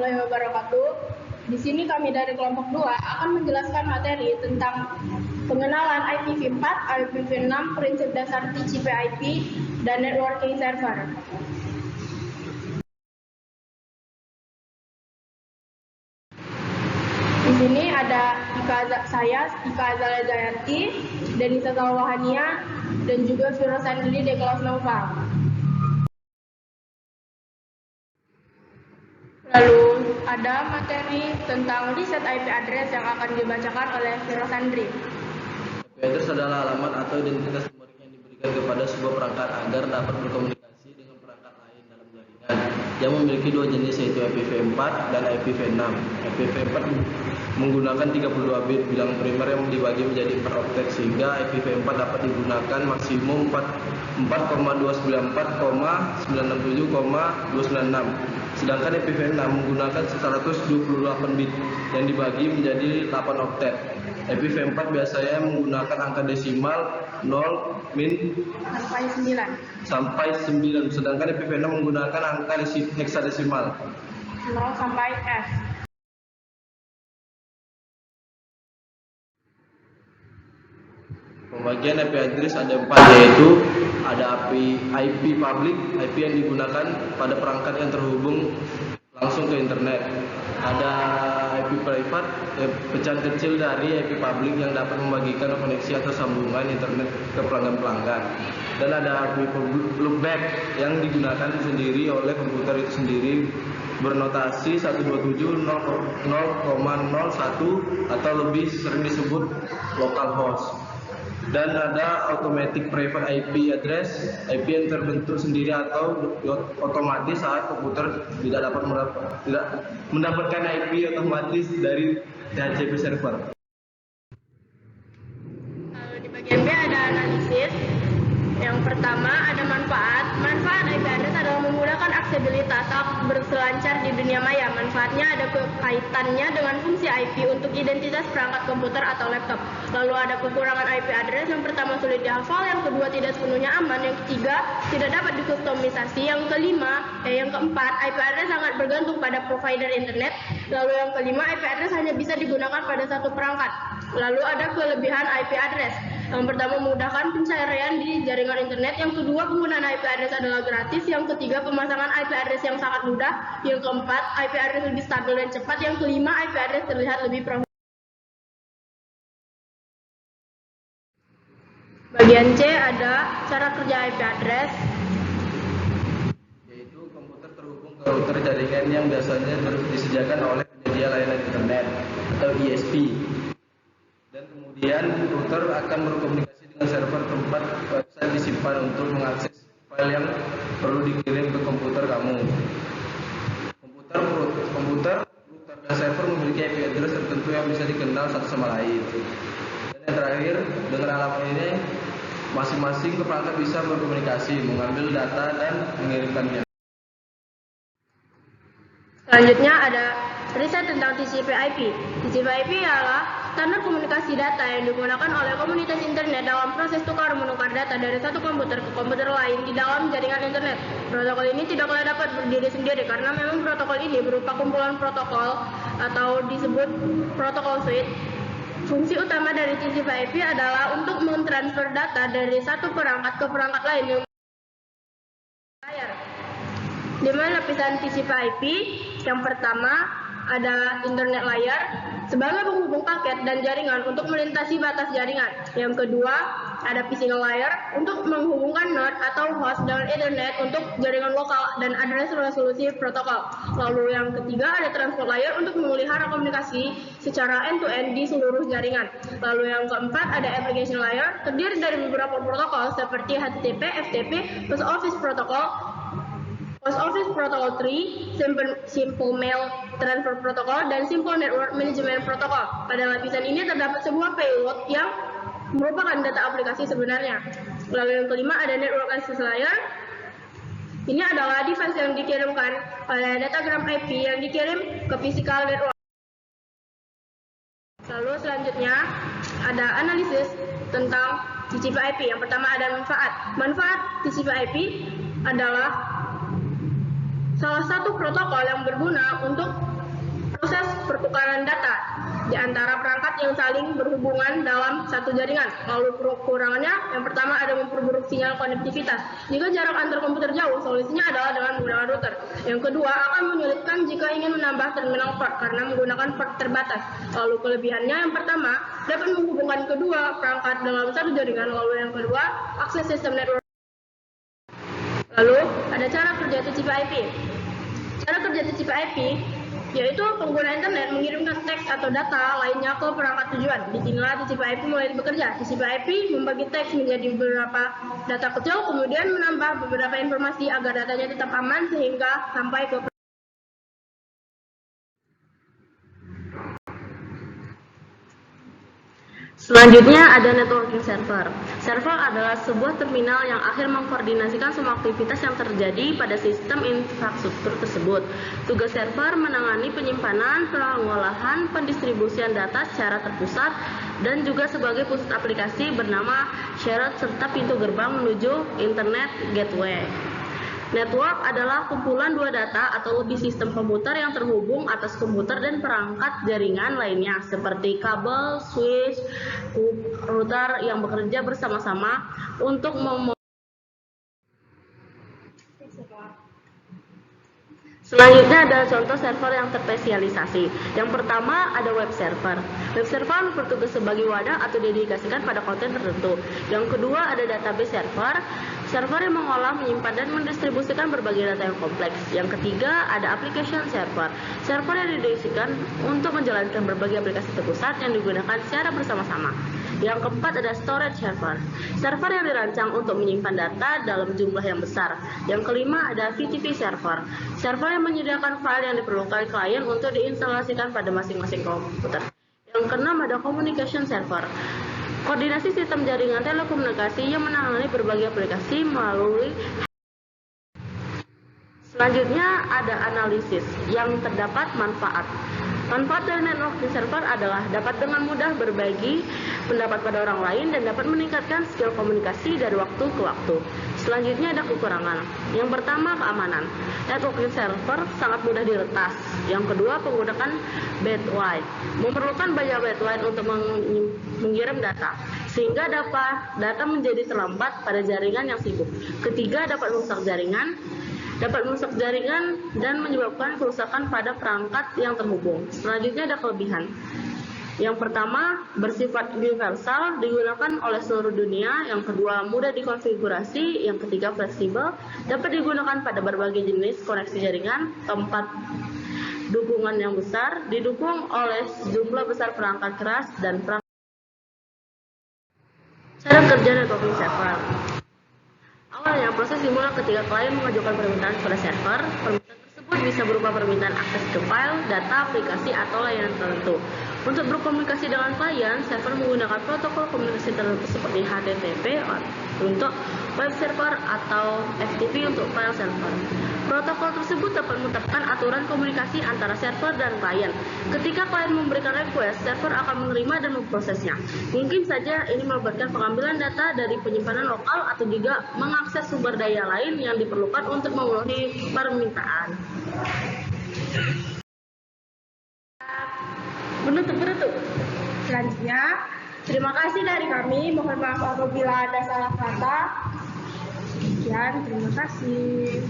warahmatullahi wabarakatuh. Di sini kami dari kelompok 2 akan menjelaskan materi tentang pengenalan IPv4, IPv6, prinsip dasar TCP/IP, dan networking server. Di sini ada Ika Azalea Jayanti, Denisa Salwahania, dan juga Viro Sandri di kelas Nova. Lalu ada materi tentang riset IP address yang akan dibacakan oleh Viro Sandri. IP address adalah alamat atau identitas numerik yang diberikan kepada sebuah perangkat agar dapat berkomunikasi dengan perangkat lain dalam jaringan yang memiliki dua jenis, yaitu IPv4 dan IPv6. IPv4 menggunakan 32 bit bilang primer yang dibagi menjadi 4 oktet, sehingga IPv4 dapat digunakan maksimum 4,294,967,296. Sedangkan IPv6 menggunakan 128 bit yang dibagi menjadi 8 oktet. IPv4 biasanya menggunakan angka desimal 0, min sampai 9, sedangkan IPv6 menggunakan angka heksadesimal 0 sampai F. Pembagian IP address ada 4, yaitu ada IP public, IP yang digunakan pada perangkat yang terhubung langsung ke internet. Ada IP private, pecahan kecil dari IP public yang dapat membagikan koneksi atau sambungan internet ke pelanggan-pelanggan. Dan ada IP loopback yang digunakan sendiri oleh komputer itu sendiri, bernotasi 127.0.01 atau lebih sering disebut localhost. Dan ada automatic private IP address, IP yang terbentuk sendiri atau otomatis saat komputer tidak mendapatkan IP otomatis dari DHCP server. Lalu di bagian B ada analisis. Yang pertama ada manfaat. Manfaat IP address adalah memudahkan aksesibilitas saat berselancar di dunia maya. Manfaatnya ada kaitannya dengan fungsi IP untuk identitas perangkat komputer atau laptop. Lalu ada kekurangan IP address. Yang pertama sulit dihafal, yang kedua tidak sepenuhnya aman, yang ketiga tidak dapat dikustomisasi, yang keempat IP address sangat bergantung pada provider internet. Lalu yang kelima, IP address hanya bisa digunakan pada satu perangkat. Lalu ada kelebihan IP address. Yang pertama, memudahkan pencarian di jaringan internet. Yang kedua, penggunaan IP address adalah gratis. Yang ketiga, pemasangan IP address yang sangat mudah. Yang keempat, IP address lebih stabil dan cepat. Yang kelima, IP address terlihat lebih profesional. Bagian C ada cara kerja IP address, Yaitu komputer terhubung ke router jaringan yang biasanya disediakan oleh penyedia layanan internet atau ISP. Dan kemudian router akan berkomunikasi dengan server tempat website disimpan untuk mengakses file yang perlu dikirim ke komputer kamu. Komputer, router, dan server memiliki IP address tertentu yang bisa dikenal satu sama lain. Dan yang terakhir, dengan alamat ini masing-masing perangkat bisa berkomunikasi, mengambil data, dan mengirimkannya. Selanjutnya ada riset tentang TCP/IP. TCP/IP adalah standar komunikasi data yang digunakan oleh komunitas internet dalam proses tukar-menukar data dari satu komputer ke komputer lain di dalam jaringan internet. Protokol ini tidaklah dapat berdiri sendiri karena memang protokol ini berupa kumpulan protokol atau disebut protokol suite. Fungsi utama dari TCP/IP adalah untuk mentransfer data dari satu perangkat ke perangkat lain yang layar. 5 lapisan TCP/IP. Yang pertama ada internet layer sebagai penghubung paket dan jaringan untuk melintasi batas jaringan. Yang kedua ada physical layer untuk menghubungkan node atau host dengan internet untuk jaringan lokal dan address resolusi protokol. Lalu yang ketiga ada transport layer untuk memelihara komunikasi secara end-to-end di seluruh jaringan. Lalu yang keempat ada application layer, terdiri dari beberapa protokol seperti HTTP, FTP, Post Office Protocol 3, Simple Mail Transfer Protocol, dan Simple Network Management Protocol. Pada lapisan ini terdapat sebuah payload yang merupakan data aplikasi sebenarnya. Lalu yang kelima ada Network Access Layer. Ini adalah device yang dikirimkan oleh datagram IP yang dikirim ke physical network. Lalu selanjutnya ada analisis tentang TCP/IP. Yang pertama ada manfaat. Manfaat TCP/IP adalah salah satu protokol yang berguna untuk proses pertukaran data di antara perangkat yang saling berhubungan dalam satu jaringan. Lalu kekurangannya, yang pertama ada memperburuk sinyal konektivitas. Jika jarak antar komputer jauh, solusinya adalah dengan menggunakan router. Yang kedua, akan menyulitkan jika ingin menambah terminal port karena menggunakan port terbatas. Lalu kelebihannya, yang pertama, dapat menghubungkan kedua perangkat dalam satu jaringan. Lalu yang kedua, akses sistem network. Lalu ada cara kerja TCP/IP. Cara kerja TCP/IP yaitu pengguna internet mengirimkan teks atau data lainnya ke perangkat tujuan. Disinilah TCP/IP mulai bekerja. TCP/IP membagi teks menjadi beberapa data kecil, kemudian menambah beberapa informasi agar datanya tetap aman sehingga sampai ke. Selanjutnya ada networking server. Server adalah sebuah terminal yang akhir mengkoordinasikan semua aktivitas yang terjadi pada sistem infrastruktur tersebut. Tugas server menangani penyimpanan, pengolahan, pendistribusian data secara terpusat, dan juga sebagai pusat aplikasi bernama shared serta pintu gerbang menuju Internet Gateway. Network adalah kumpulan dua data atau lebih sistem komputer yang terhubung atas komputer dan perangkat jaringan lainnya seperti kabel, switch, router yang bekerja bersama-sama untuk Selanjutnya ada contoh server yang terspesialisasi. Yang pertama ada web server. Web server bertugas sebagai wadah atau dedikasikan pada konten tertentu. Yang kedua ada database server. Server yang mengolah, menyimpan, dan mendistribusikan berbagai data yang kompleks. Yang ketiga ada application server. Server yang didedikasikan untuk menjalankan berbagai aplikasi terpusat yang digunakan secara bersama-sama. Yang keempat ada storage server. Server yang dirancang untuk menyimpan data dalam jumlah yang besar. Yang kelima ada VTP server. Server yang menyediakan file yang diperlukan klien untuk diinstalasikan pada masing-masing komputer. Yang keenam ada communication server. Koordinasi sistem jaringan telekomunikasi yang menangani berbagai aplikasi melalui. Selanjutnya ada analisis yang terdapat manfaat. Manfaat dari networking server adalah dapat dengan mudah berbagi pendapat pada orang lain dan dapat meningkatkan skill komunikasi dari waktu ke waktu. Selanjutnya ada kekurangan. Yang pertama keamanan. Networking server sangat mudah diretas. Yang kedua menggunakan bandwidth. Memerlukan banyak bandwidth untuk mengirim data sehingga data menjadi terlambat pada jaringan yang sibuk. Ketiga dapat merusak jaringan dan menyebabkan kerusakan pada perangkat yang terhubung. Selanjutnya ada kelebihan. Yang pertama, bersifat universal, digunakan oleh seluruh dunia. Yang kedua, mudah dikonfigurasi. Yang ketiga, fleksibel, dapat digunakan pada berbagai jenis koneksi jaringan. Keempat, dukungan yang besar, didukung oleh sejumlah besar perangkat keras dan perangkat. Cara kerja networking server. Awalnya, proses dimulai ketika klien mengajukan permintaan kepada server. Permintaan tersebut bisa berupa permintaan akses ke file, data, aplikasi, atau layanan tertentu. Untuk berkomunikasi dengan klien, server menggunakan protokol komunikasi tertentu seperti HTTP untuk web server atau FTP untuk file server. Protokol tersebut dapat menetapkan aturan komunikasi antara server dan klien. Ketika klien memberikan request, server akan menerima dan memprosesnya. Mungkin saja ini melibatkan pengambilan data dari penyimpanan lokal atau juga mengakses sumber daya lain yang diperlukan untuk memenuhi permintaan. Penutup. Selanjutnya, terima kasih dari kami. Mohon maaf apabila ada salah kata. Sekian, terima kasih.